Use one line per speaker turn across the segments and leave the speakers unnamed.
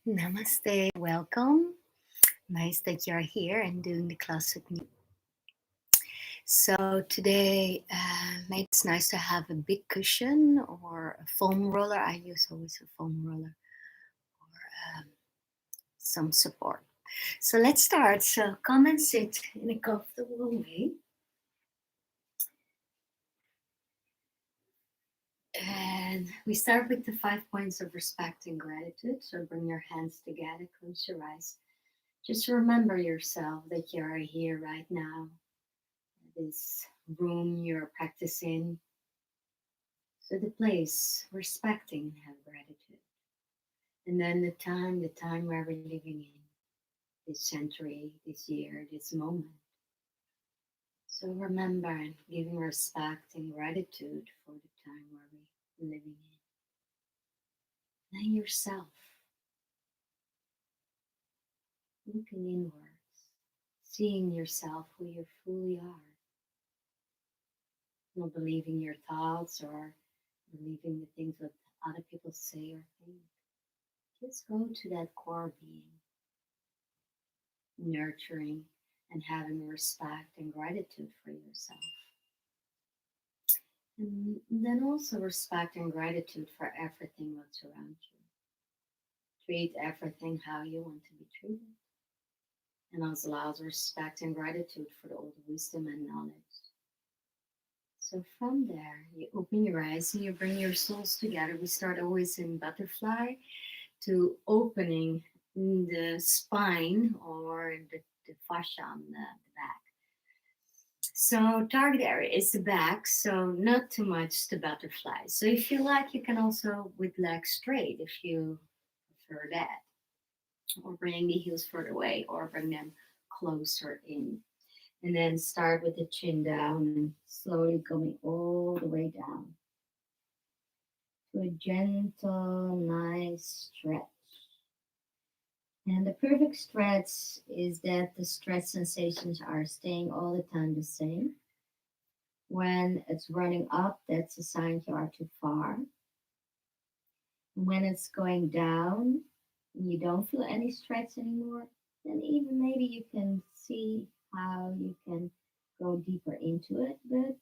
Namaste, welcome. Nice that you're here and doing the class with me. So today, maybe it's nice to have a big cushion or a foam roller. I use always a foam roller or some support. So let's start. So come and sit in a comfortable way. And we start with the 5 points of respect and gratitude. So bring your hands together, close your eyes. Just remember yourself that you are here right now, this room you're practicing. So the place, respecting, have gratitude. And then the time where we're living in, this century, this year, this moment. So remember and giving respect and gratitude for the time where we're living in. Then yourself, looking inwards, seeing yourself who you fully are, not believing your thoughts or believing the things that other people say or think. Just go to that core being, nurturing and having respect and gratitude for yourself. And then also respect and gratitude for everything that's around you. Treat everything how you want to be treated. And also allows respect and gratitude for all the wisdom and knowledge. So from there, you open your eyes and you bring your souls together. We start always in butterfly to opening the spine or the fascia on the back. So target area is the back, so not too much the butterfly. So if you like, you can also with legs straight if you prefer that, or bring the heels further away, or bring them closer in. And then start with the chin down and slowly coming all the way down to a gentle, nice stretch. And the perfect stretch is that the stretch sensations are staying all the time the same. When it's running up, that's a sign you are too far. When it's going down and you don't feel any stretch anymore, then even maybe you can see how you can go deeper into it. But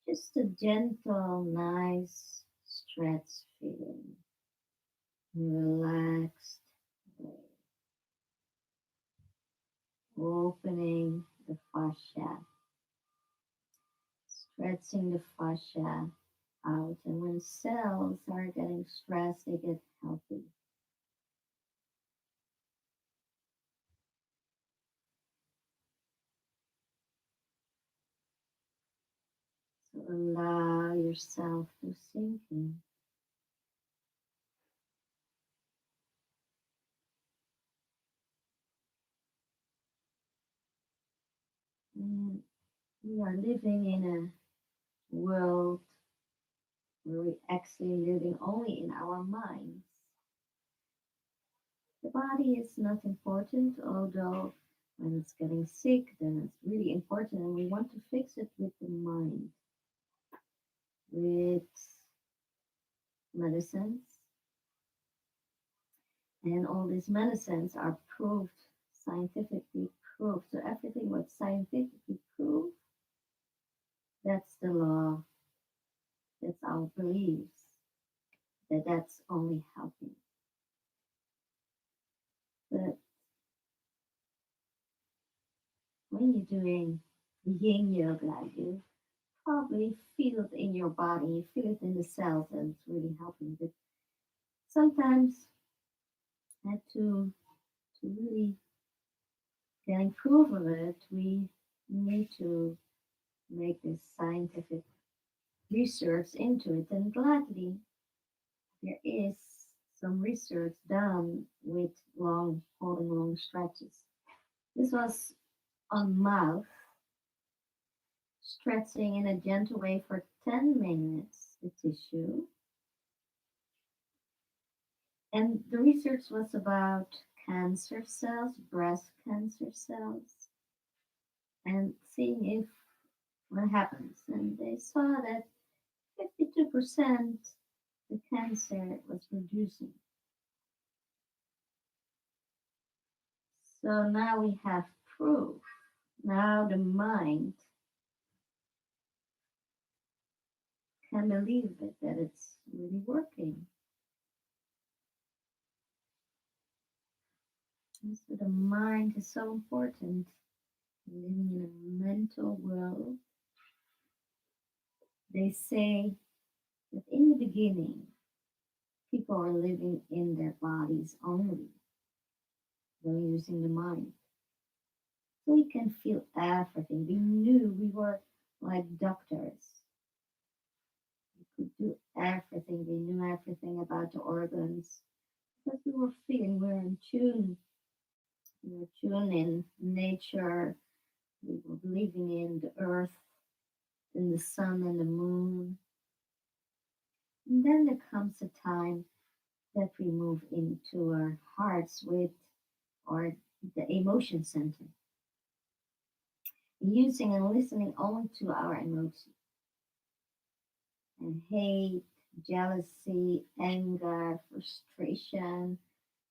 just a gentle, nice stretch feeling, relaxed way, opening the fascia, stretching the fascia out. And when cells are getting stressed, they get healthy. So allow yourself to sink in. And we are living in a world where we're actually living only in our minds. The body is not important, although when it's getting sick, then it's really important, and we want to fix it with the mind, with medicines. And all these medicines are proved, scientifically proved. So everything what's scientifically proved, that's the law, that's our beliefs, that that's only helping. But when you're doing Yin Yoga, you probably feel it in your body, you feel it in the cells, and it's really helping. But sometimes, to really get proof of it, we need to make this scientific research into it. And gladly, there is some research done with holding long stretches. This was on mouth, stretching in a gentle way for 10 minutes the tissue. And the research was about cancer cells, breast cancer cells, and seeing if what happens. And they saw that 52% the cancer was reducing.
So now we have proof. Now the mind can believe it that it's really working. And so the mind is so important. Living in a mental world, they say that in the beginning, people are living in their bodies only. They're using the mind. So we can feel everything. We knew we were like doctors. We could do everything. We knew everything about the organs because we were feeling, we were in tune. We were tuned in nature. We were believing in the earth, in the sun and the moon. And then there comes a time that we move into our hearts with or the emotion center, using and listening only to our emotions and hate, jealousy, anger, frustration,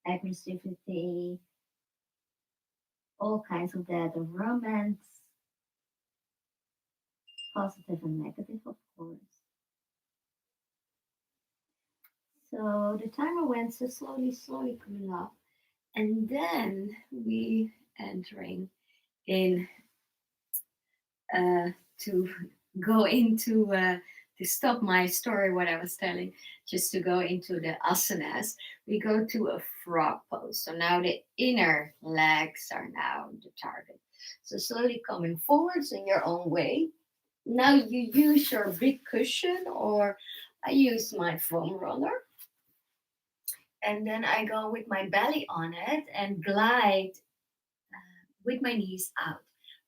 aggressivity, all kinds of that, of romance, positive and negative, of course. So the timer went so slowly, slowly coming up, and then we entering in uh, to go into to stop my story what I was telling, just to go into the asanas. We go to a frog pose. So now the inner legs are now the target. So slowly coming forwards in your own way. Now you use your big cushion, or I use my foam roller, and then I go with my belly on it and glide with my knees out.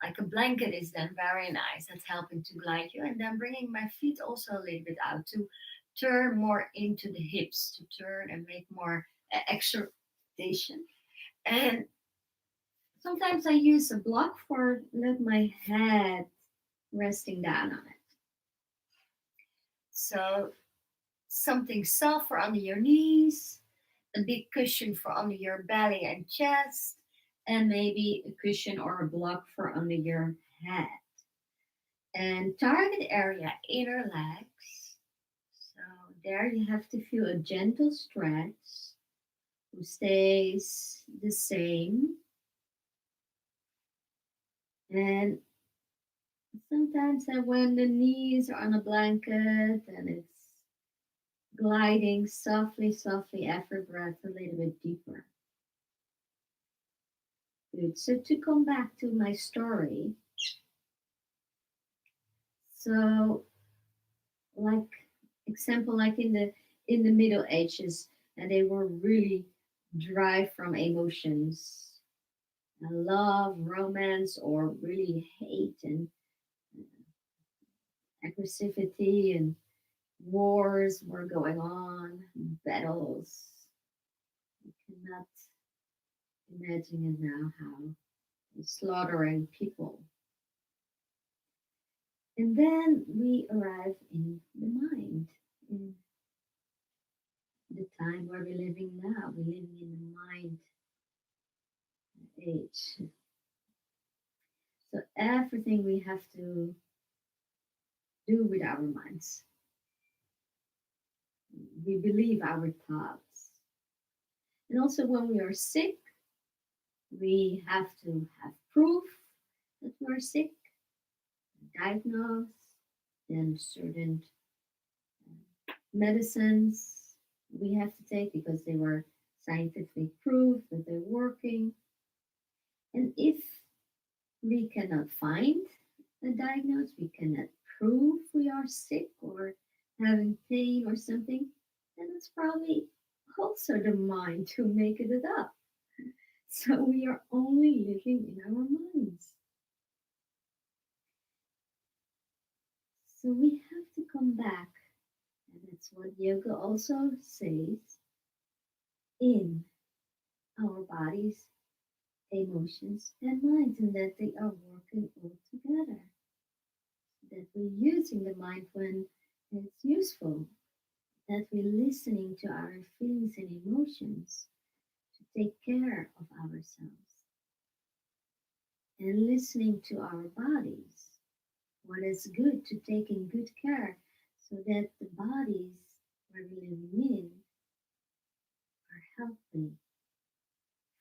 Like a blanket is then very nice. That's helping to glide you. And then bringing my feet also a little bit out to turn more into the hips, to turn and make more exertion. And sometimes I use a block for let my head resting down on it. So something soft for under your knees, a big cushion for under your belly and chest, and maybe a cushion or a block for under your head. And target area inner legs. So there you have to feel a gentle stretch who stays the same. And sometimes when the knees are on a blanket and it's gliding softly, softly every breath a little bit deeper. Good. So to come back to my story, so like example, like in the Middle Ages, and they were really dry from emotions, love, romance, or really hate and aggressivity, and wars were going on, battles. You cannot imagine it now how they're slaughtering people. And then we arrive in the mind, in the time where we're living now. We're living in the mind age. So everything we have to do with our minds. We believe our thoughts. And also when we are sick, we have to have proof that we're sick, diagnose, then certain medicines we have to take because they were scientifically proved that they're working. And if we cannot find a diagnosis, we cannot prove we are sick or having pain or something, then it's probably also the mind to make it up. So we are only living in our minds. So we have to come back, and that's what yoga also says, in our bodies, emotions, and minds, and that they are working all together. That we're using the mind when it's useful, that we're listening to our feelings and emotions to take care of ourselves. and listening to our bodies. What is good to take in good care so that the bodies we're living in are healthy,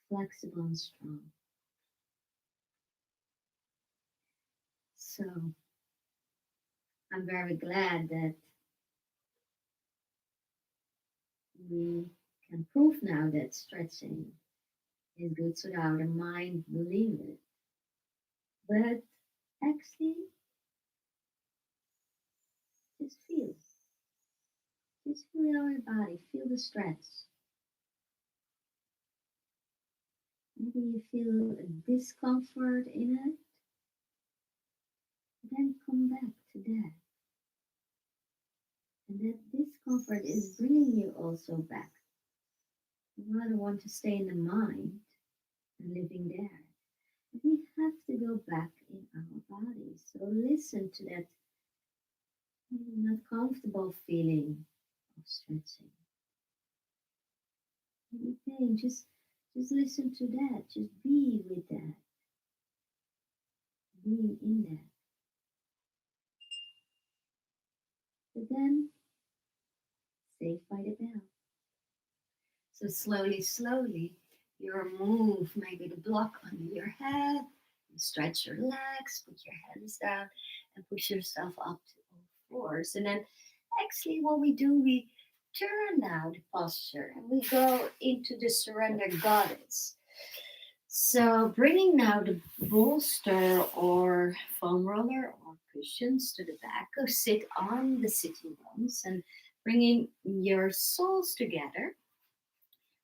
flexible, and strong. So I'm very glad that we can prove now that stretching is good so that our mind believe it. But actually, just feel. Just feel your body, feel the stretch. Maybe you feel a discomfort in it, then come back to that. And that discomfort is bringing you also back. You rather want to stay in the mind and living there. But we have to go back in our bodies. So listen to that not comfortable feeling of stretching. Maybe pain, just listen to that. Just be with that. Being in that. But then saved by the bell. So slowly, slowly, you remove maybe the block under your head, you stretch your legs, put your hands down, and push yourself up to all fours. And then actually what we do, we turn now the posture and we go into the surrender goddess. So bringing now the bolster or foam roller or cushions to the back, go sit on the sitting bones and bringing your soles together.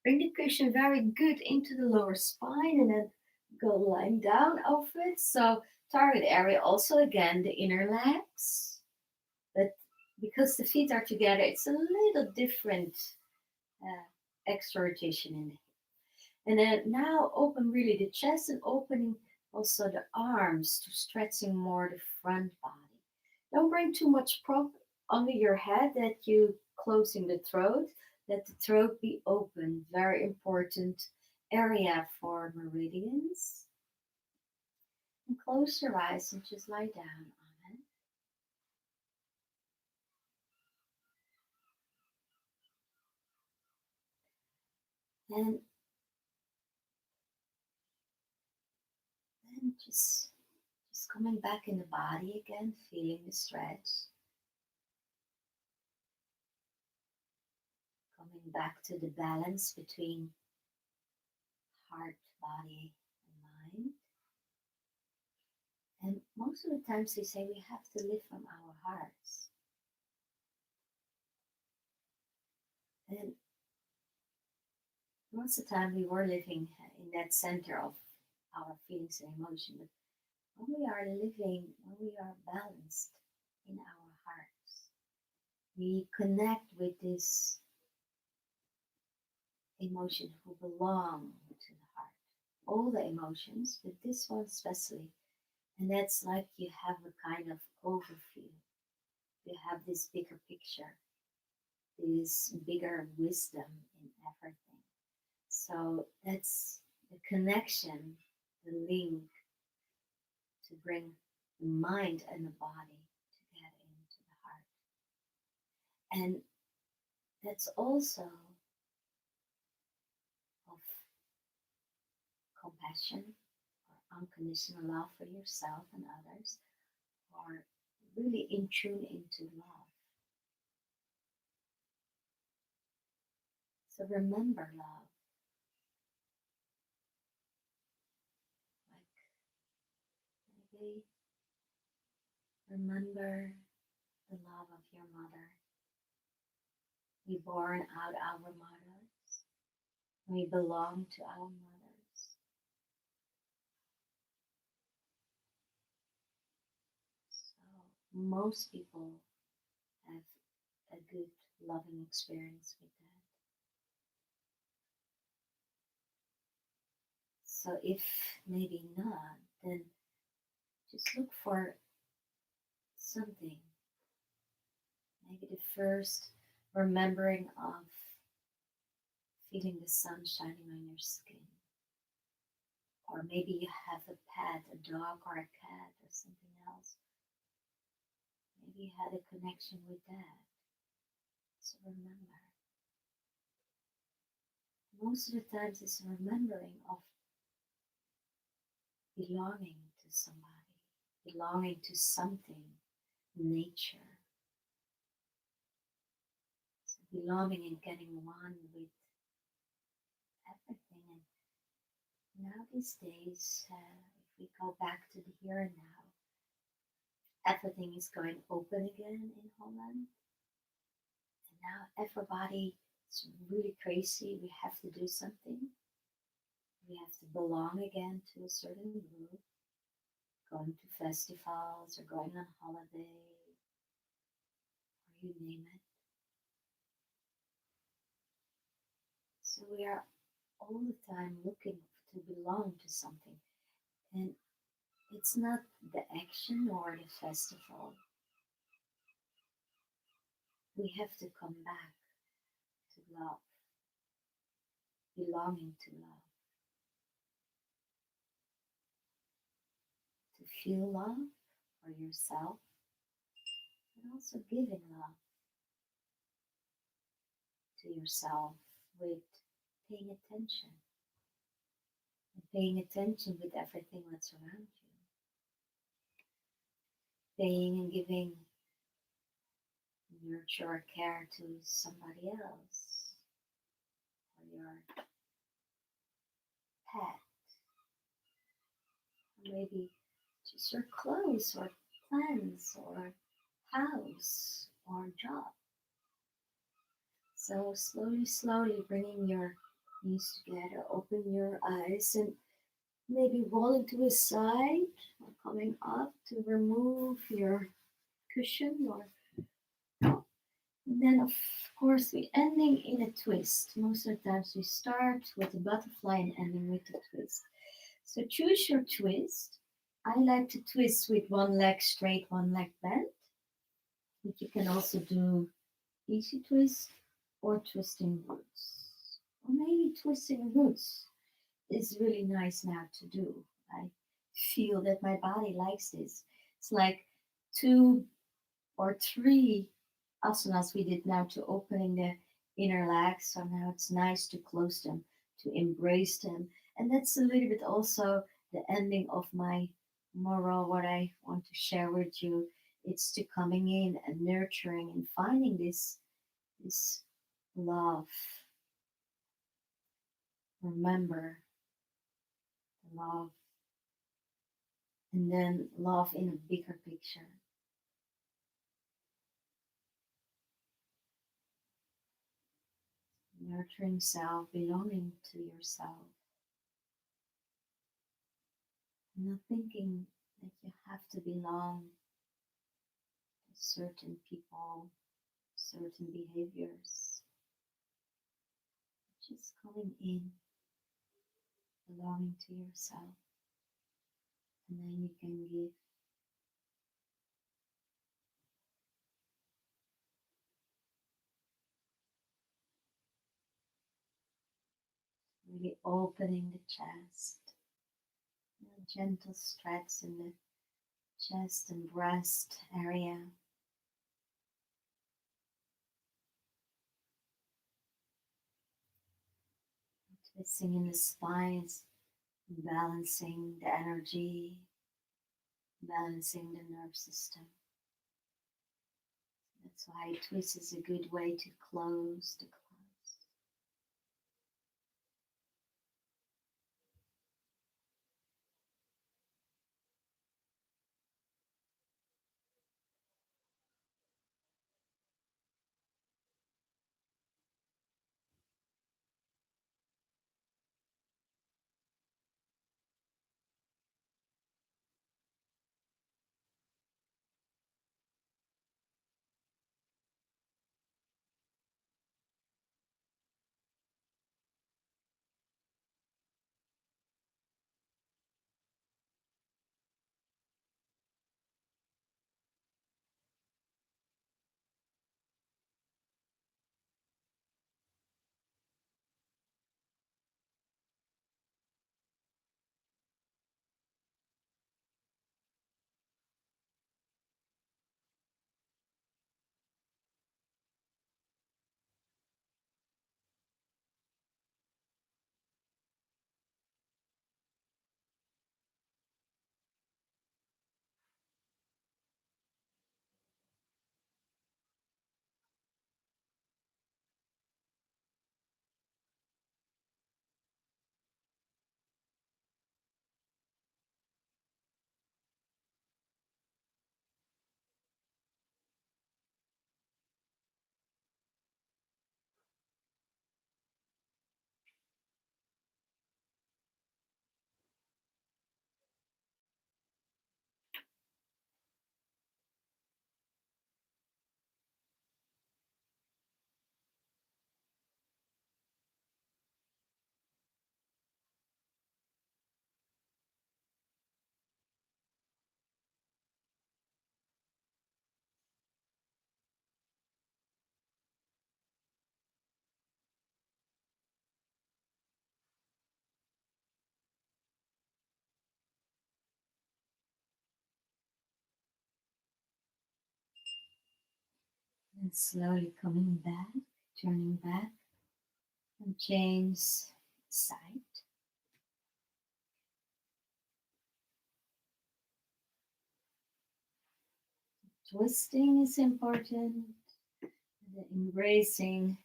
Bring the cushion very good into the lower spine and then go lying down over it. So target area also again the inner legs. But because the feet are together, it's a little different extra rotation in the hip. And then now open really the chest and opening also the arms to stretching more the front body. Don't bring too much prop under your head that you closing the throat. Let the throat be open. Very important area for meridians. And close your eyes and just lie down on it. And then just coming back in the body again, feeling the stretch. Coming back to the balance between heart, body, and mind. And most of the times we say we have to live from our hearts. And most of the time we were living in that center of our feelings and emotion. But when we are living, when we are balanced in our hearts, we connect with this emotion who belong to the heart. All the emotions, but this one especially. And that's like you have a kind of overview. You have this bigger picture, this bigger wisdom in everything. So that's the connection, the link to bring the mind and the body together into the heart. And that's also of compassion or unconditional love for yourself and others, or really in tune into love. So remember love. Like maybe remember the love of your mother. We born out our mothers. We belong to our mothers. So most people have a good loving experience with that. So if maybe not, then just look for something. Maybe the first remembering of feeling the sun shining on your skin, or maybe you have a pet, a dog or a cat or something else. Maybe you had a connection with that. So remember. Most of the times it's remembering of belonging to somebody, belonging to something, nature. So belonging and getting one with everything. And now these days, if we go back to the here and now, everything is going open again in Holland. And now everybody is really crazy. We have to do something. We have to belong again to a certain group, going to festivals or going on holiday, or you name it. So we are all the time looking to belong to something. And it's not the action or the festival. We have to come back to love, belonging to love, to feel love for yourself, but also giving love to yourself with paying attention and paying attention with everything that's around you, paying and giving nurture or care to somebody else or your pet, or maybe just your clothes or plans or house or job. So slowly, slowly bringing your knees together, open your eyes and maybe rolling to a side or coming up to remove your cushion or and then of course we ending in a twist. Most of the times we start with the butterfly and ending with the twist. So choose your twist. I like to twist with one leg straight, one leg bent. But you can also do easy twist or twisting roots. Or maybe twisting roots is really nice now to do. I feel that my body likes this. It's like two or three asanas we did now to opening the inner legs. So now it's nice to close them, to embrace them. And that's a little bit also the ending of my moral, what I want to share with you. It's to coming in and nurturing and finding this love. Remember the love and then love in a bigger picture. Nurturing self, belonging to yourself, not thinking that you have to belong to certain people, certain behaviors. Just coming in, belonging to yourself, and then you can give really opening the chest, a gentle stretch in the chest and breast area, twisting in the spines, balancing the energy, balancing the nerve system. That's why twist is a good way to close the close. slowly coming back, turning back, and change side. Twisting is important, the embracing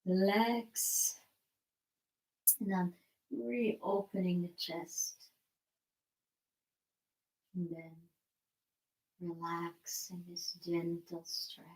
the legs, and then reopening the chest, and then relax in this gentle stretch.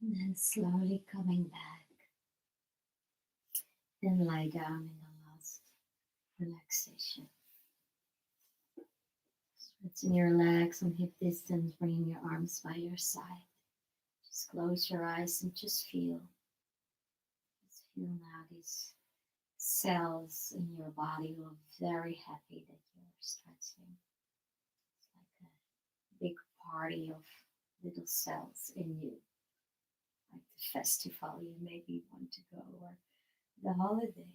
And then slowly coming back and lie down in the last relaxation. Stretching your legs on hip distance, bringing your arms by your side. Just close your eyes and just feel. Just feel now these cells in your body who are very happy that you're stretching. It's like a big party of little cells in you, like the festival you maybe want to go or the holiday.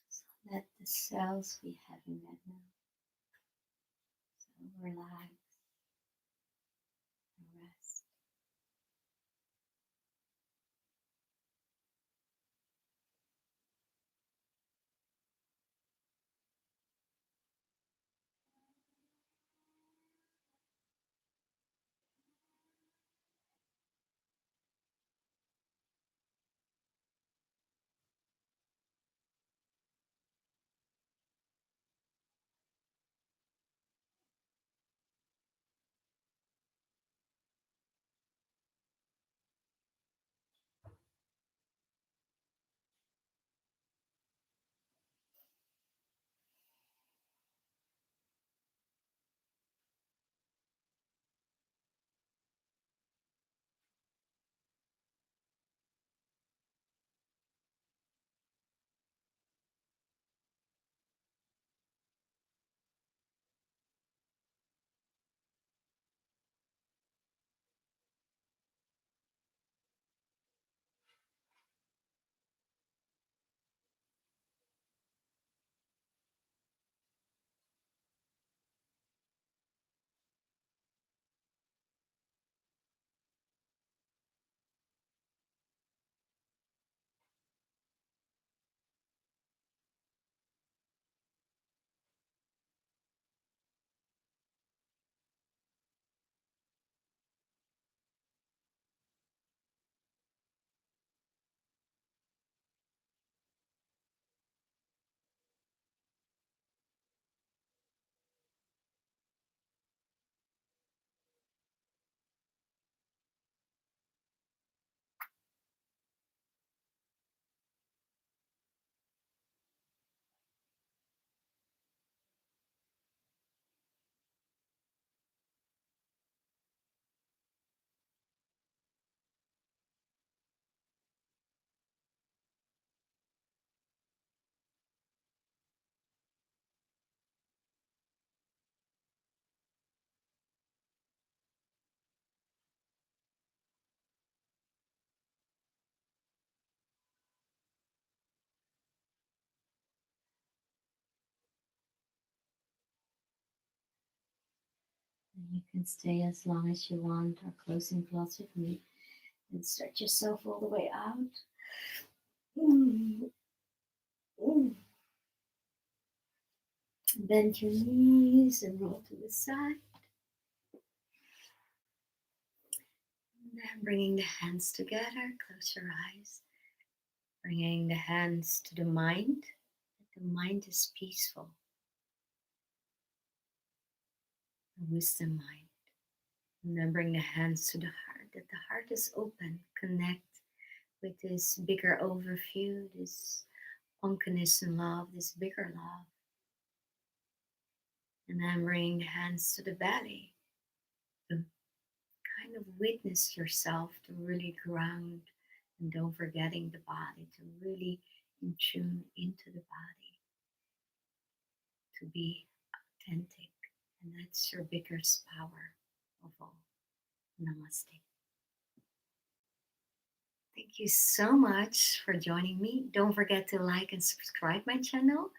So let the cells be having that now. So relax and rest. And you can stay as long as you want or closing claws with me and stretch yourself all the way out. Mm, mm. Bend your knees and roll to the side. And then bringing the hands together, close your eyes. Bringing the hands to the mind. The mind is peaceful. The wisdom mind. And then bring the hands to the heart. That the heart is open. Connect with this bigger overview, this unconditional love, this bigger love. And then bring the hands to the belly. To kind of witness yourself, to really ground and don't forgetting the body, to really in tune into the body, to be authentic. And that's your biggest power of all. Namaste. Thank you so much for joining me. Don't forget to like and subscribe my channel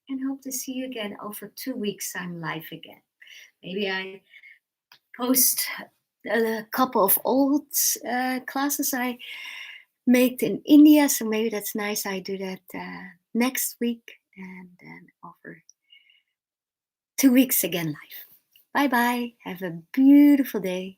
and hope to see you again. Over 2 weeks I'm live again. Maybe I post a couple of old classes I made in India, so maybe that's nice. I do that next week and then over 2 weeks again live. Bye bye. Have a beautiful day.